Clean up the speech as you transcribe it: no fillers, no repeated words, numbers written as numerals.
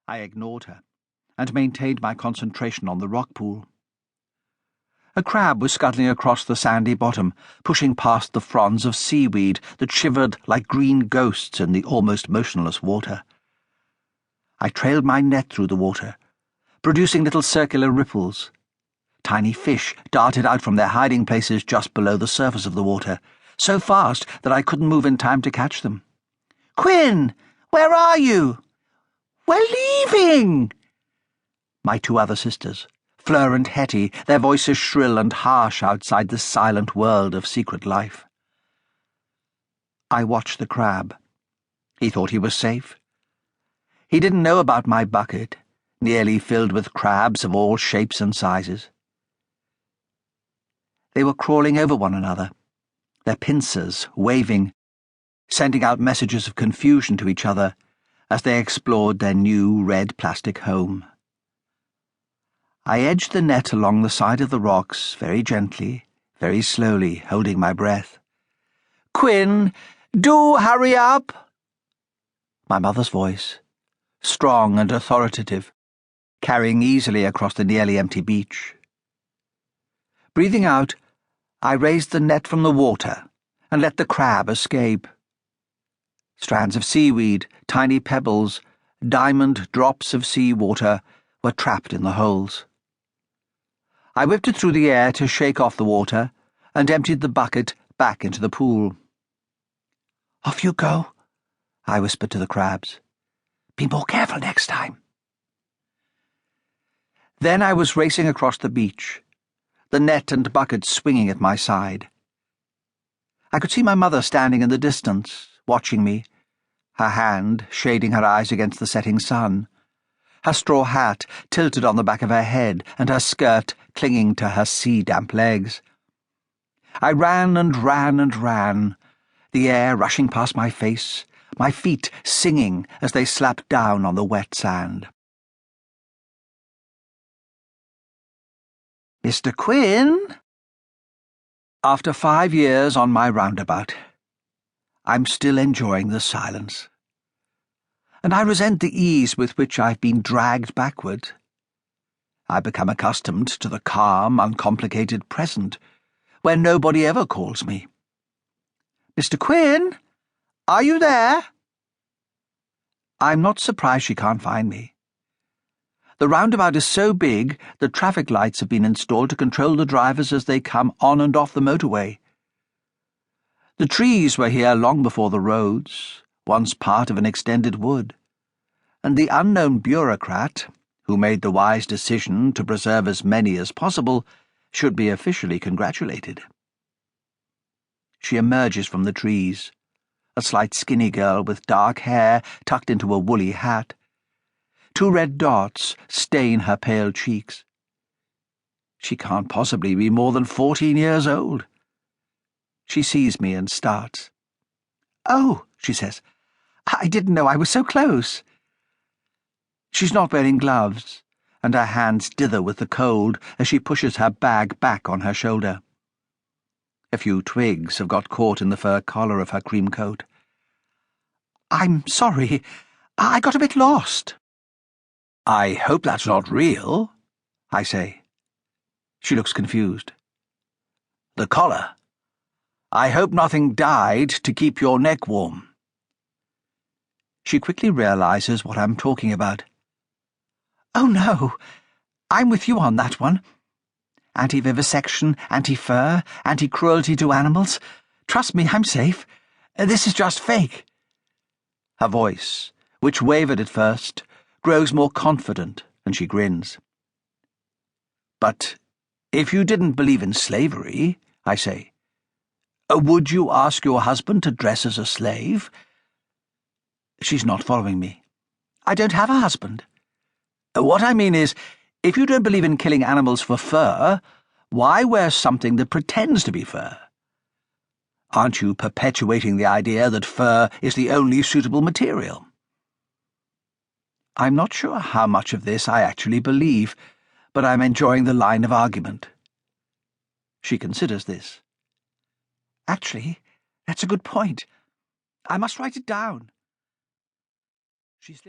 I ignored her and maintained my concentration on the rock pool. A crab was scuttling across the sandy bottom, pushing past the fronds of seaweed that shivered like green ghosts in the almost motionless water. I trailed my net through the water, producing little circular ripples. Tiny fish darted out from their hiding places just below the surface of the water, so fast that I couldn't move in time to catch them. "Quinn, where are you?" "We're leaving!" My two other sisters, Fleur and Hetty, their voices shrill and harsh outside the silent world of secret life. I watched the crab. He thought he was safe. He didn't know about my bucket, nearly filled with crabs of all shapes and sizes. They were crawling over one another, their pincers waving, sending out messages of confusion to each other as they explored their new red plastic home. I edged the net along the side of the rocks, very gently, very slowly, holding my breath. "Quinn, do hurry up!" My mother's voice, strong and authoritative, carrying easily across the nearly empty beach. Breathing out, I raised the net from the water and let the crab escape. Strands of seaweed, tiny pebbles, diamond drops of sea water were trapped in the holes. I whipped it through the air to shake off the water and emptied the bucket back into the pool. "Off you go," I whispered to the crabs. "Be more careful next time." Then I was racing across the beach, the net and bucket swinging at my side. I could see my mother standing in the distance, watching me, her hand shading her eyes against the setting sun, her straw hat tilted on the back of her head and her skirt clinging to her sea-damp legs. I ran and ran and ran, the air rushing past my face, my feet singing as they slapped down on the wet sand. "Mr. Quinn?" After 5 years on my roundabout, I'm still enjoying the silence. And I resent the ease with which I've been dragged backward. I've become accustomed to the calm, uncomplicated present, where nobody ever calls me. "Mr. Quinn, are you there?" I'm not surprised she can't find me. The roundabout is so big that traffic lights have been installed to control the drivers as they come on and off the motorway. The trees were here long before the roads, once part of an extended wood, and the unknown bureaucrat, who made the wise decision to preserve as many as possible, should be officially congratulated. She emerges from the trees, a slight skinny girl with dark hair tucked into a woolly hat. 2 red dots stain her pale cheeks. She can't possibly be more than 14 years old. She sees me and starts. "Oh," she says, "I didn't know I was so close." She's not wearing gloves, and her hands dither with the cold as she pushes her bag back on her shoulder. A few twigs have got caught in the fur collar of her cream coat. "I'm sorry, I got a bit lost." "I hope that's not real," I say. She looks confused. "The collar. I hope nothing died to keep your neck warm." She quickly realizes what I'm talking about. "Oh no, I'm with you on that one. Anti-vivisection, anti-fur, anti-cruelty to animals. Trust me, I'm safe. This is just fake." Her voice, which wavered at first, grows more confident, and she grins. "But if you didn't believe in slavery," I say, "would you ask your husband to dress as a slave?" She's not following me. "I don't have a husband." "What I mean is, if you don't believe in killing animals for fur, why wear something that pretends to be fur? Aren't you perpetuating the idea that fur is the only suitable material?" I'm not sure how much of this I actually believe, but I'm enjoying the line of argument. She considers this. "Actually, that's a good point. I must write it down." She slips